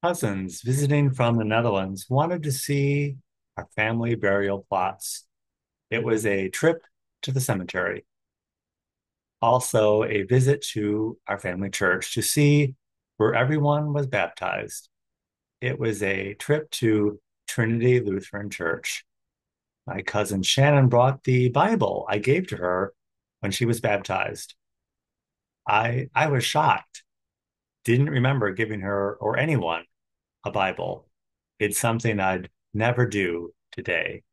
Cousins visiting from the Netherlands wanted to see our family burial plots. It was a trip to the cemetery, also a visit to our family church to see where everyone was baptized. It was a trip to Trinity Lutheran Church. My cousin Shannon brought the Bible I gave to her when she was baptized. I was shocked, didn't remember giving her or anyone a Bible. It's something I'd never do today.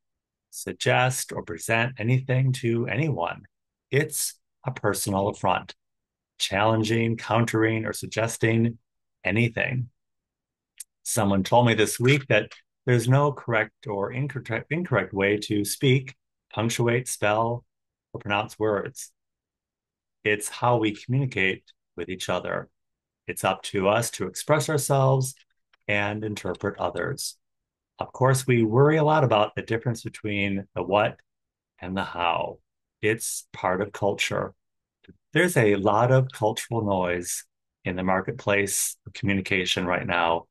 Suggest or present anything to anyone. It's a personal affront, challenging, countering, or suggesting anything. Someone told me this week that there's no correct or incorrect way to speak, punctuate, spell, or pronounce words. It's how we communicate with each other. It's up to us to express ourselves and interpret others. Of course, we worry a lot about the difference between the what and the how. It's part of culture. There's a lot of cultural noise in the marketplace of communication right now,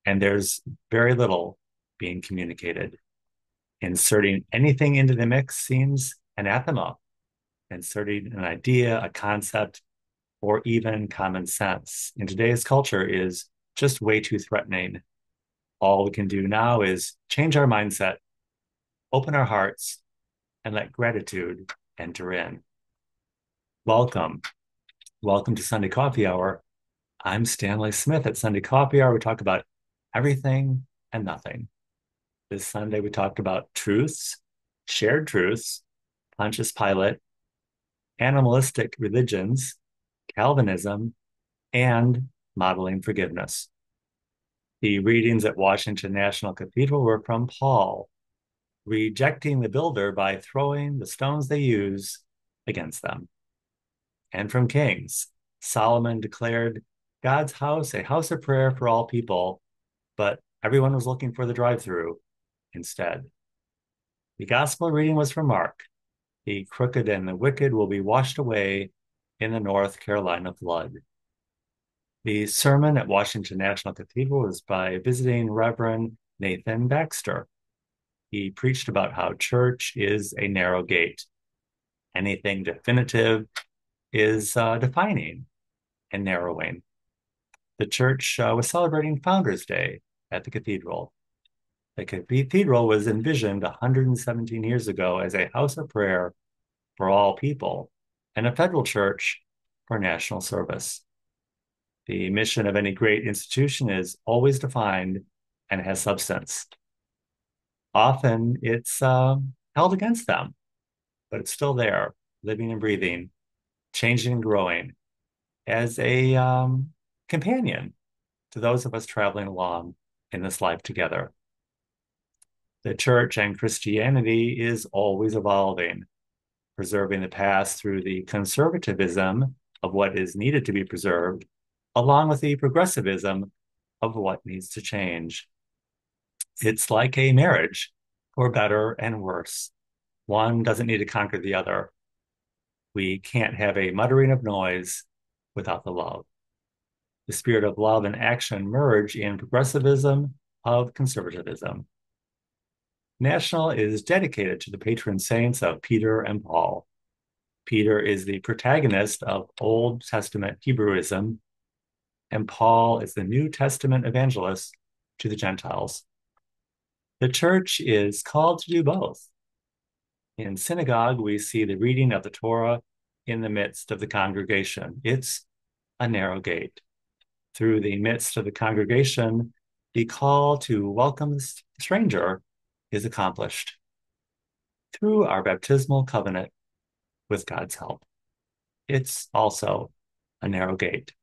and there's very little being communicated. Inserting anything into the mix seems anathema. Inserting an idea, a concept, or even common sense in today's culture is just way too threatening. All we can do now is change our mindset, open our hearts, and let gratitude enter in. Welcome. Welcome to Sunday Coffee Hour. I'm Stanley Smith. At Sunday Coffee Hour, we talk about everything and nothing. This Sunday, we talked about truths, shared truths, Pontius Pilate, animalistic religions, Calvinism, and modeling forgiveness. The readings at Washington National Cathedral were from Paul, rejecting the builder by throwing the stones they use against them. And from Kings, Solomon declared God's house a house of prayer for all people, but everyone was looking for the drive-through instead. The gospel reading was from Mark. The crooked and the wicked will be washed away in the North Carolina flood. The sermon at Washington National Cathedral was by visiting Reverend Nathan Baxter. He preached about how church is a narrow gate. Anything definitive is defining and narrowing. The church was celebrating Founders Day at the cathedral. The cathedral was envisioned 117 years ago as a house of prayer for all people and a federal church for national service. The mission of any great institution is always defined and has substance. Often it's held against them, but it's still there, living and breathing, changing and growing as a companion to those of us traveling along in this life together. The church and Christianity is always evolving, preserving the past through the conservativism of what is needed to be preserved, along with the progressivism of what needs to change. It's like a marriage, for better and worse. One doesn't need to conquer the other. We can't have a muttering of noise without the love. The spirit of love and action merge in progressivism of conservatism. National is dedicated to the patron saints of Peter and Paul. Peter is the protagonist of Old Testament hebrewism, and Paul is the New Testament evangelist to the Gentiles. The church is called to do both. In synagogue, we see the reading of the Torah in the midst of the congregation. It's a narrow gate. Through the midst of the congregation, the call to welcome the stranger is accomplished through our baptismal covenant with God's help. It's also a narrow gate.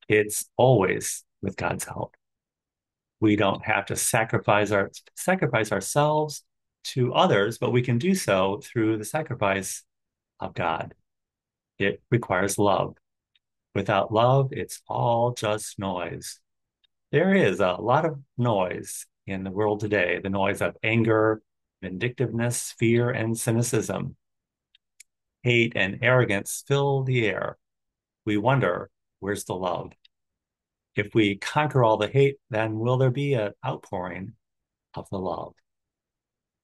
It's always with God's help. We don't have to sacrifice ourselves to others, but we can do so through the sacrifice of God. It requires love. Without love, it's all just noise. There is a lot of noise in the world today, the noise of anger, vindictiveness, fear, and cynicism. Hate and arrogance fill the air. We wonder, where's the love? If we conquer all the hate, then will there be an outpouring of the love?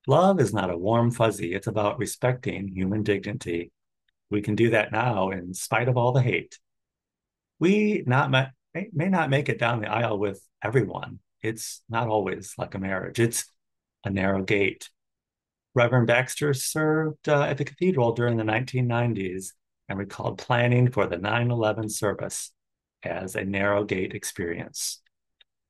Love is not a warm fuzzy. It's about respecting human dignity. We can do that now in spite of all the hate. We not may not make it down the aisle with everyone. It's not always like a marriage. It's a narrow gate. Reverend Baxter served at the cathedral during the 1990s and recalled planning for the 9/11 service as a narrow gate experience.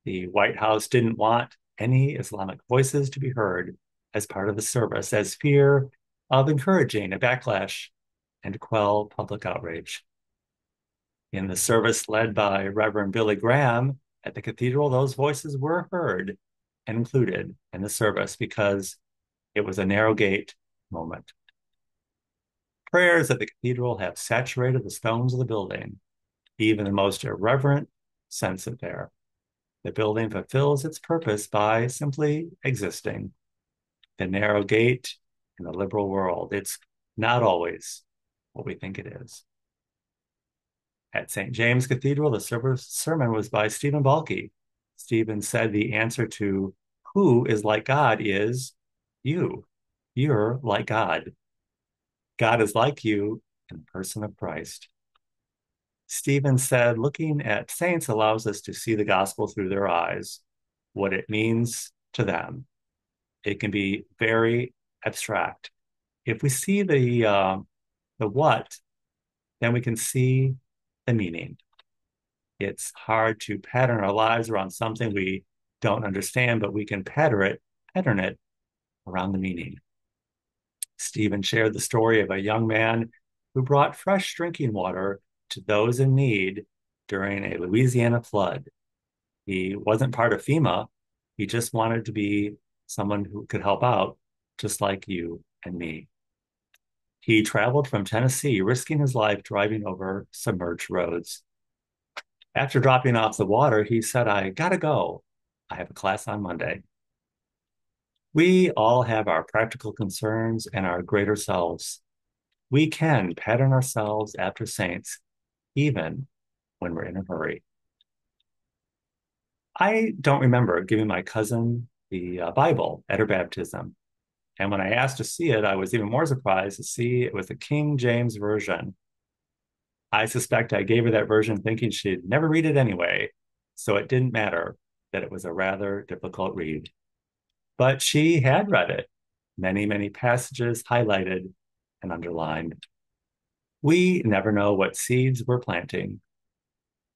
The White House didn't want any Islamic voices to be heard as part of the service, as fear of encouraging a backlash and to quell public outrage. In the service led by Reverend Billy Graham at the cathedral, those voices were heard and included in the service because it was a narrow gate moment. Prayers at the cathedral have saturated the stones of the building. Even the most irreverent sense it there. The building fulfills its purpose by simply existing. The narrow gate in the liberal world. It's not always what we think it is. At St. James Cathedral, the sermon was by Stephen Balke. Stephen said the answer to who is like God is you. You're like God. God is like you in the person of Christ. Stephen said, looking at saints allows us to see the gospel through their eyes, what it means to them. It can be very abstract. If we see the what, then we can see the meaning. It's hard to pattern our lives around something we don't understand, but we can pattern it around the meaning. Stephen shared the story of a young man who brought fresh drinking water to those in need during a Louisiana flood. He wasn't part of FEMA. He just wanted to be someone who could help out, just like you and me. He traveled from Tennessee, risking his life driving over submerged roads. After dropping off the water, he said, I gotta go. I have a class on Monday. We all have our practical concerns and our greater selves. We can pattern ourselves after saints, even when we're in a hurry. I don't remember giving my cousin the Bible at her baptism. And when I asked to see it, I was even more surprised to see it was the King James Version. I suspect I gave her that version thinking she'd never read it anyway, so it didn't matter that it was a rather difficult read. But she had read it, many passages highlighted and underlined. We never know what seeds we're planting.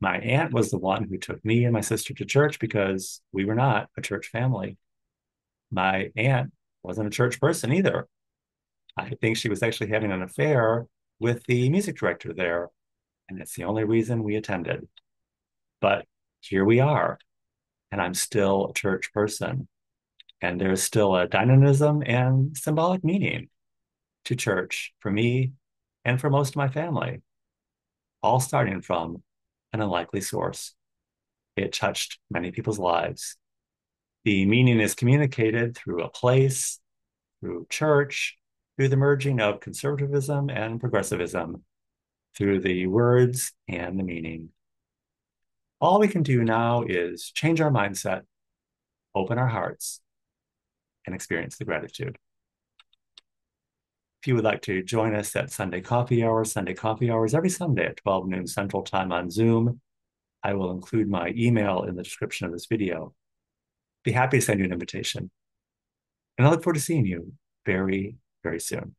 My aunt was the one who took me and my sister to church because we were not a church family. My aunt wasn't a church person either. I think she was actually having an affair with the music director there, and it's the only reason we attended. But here we are, and I'm still a church person, and there's still a dynamism and symbolic meaning to church for me and for most of my family, all starting from an unlikely source. It touched many people's lives. The meaning is communicated through a place, through church, through the merging of conservatism and progressivism, through the words and the meaning. All we can do now is change our mindset, open our hearts, and experience the gratitude. If you would like to join us at Sunday Coffee Hours every Sunday at 12 noon Central Time on Zoom, I will include my email in the description of this video. Be happy to send you an invitation. And I look forward to seeing you very soon.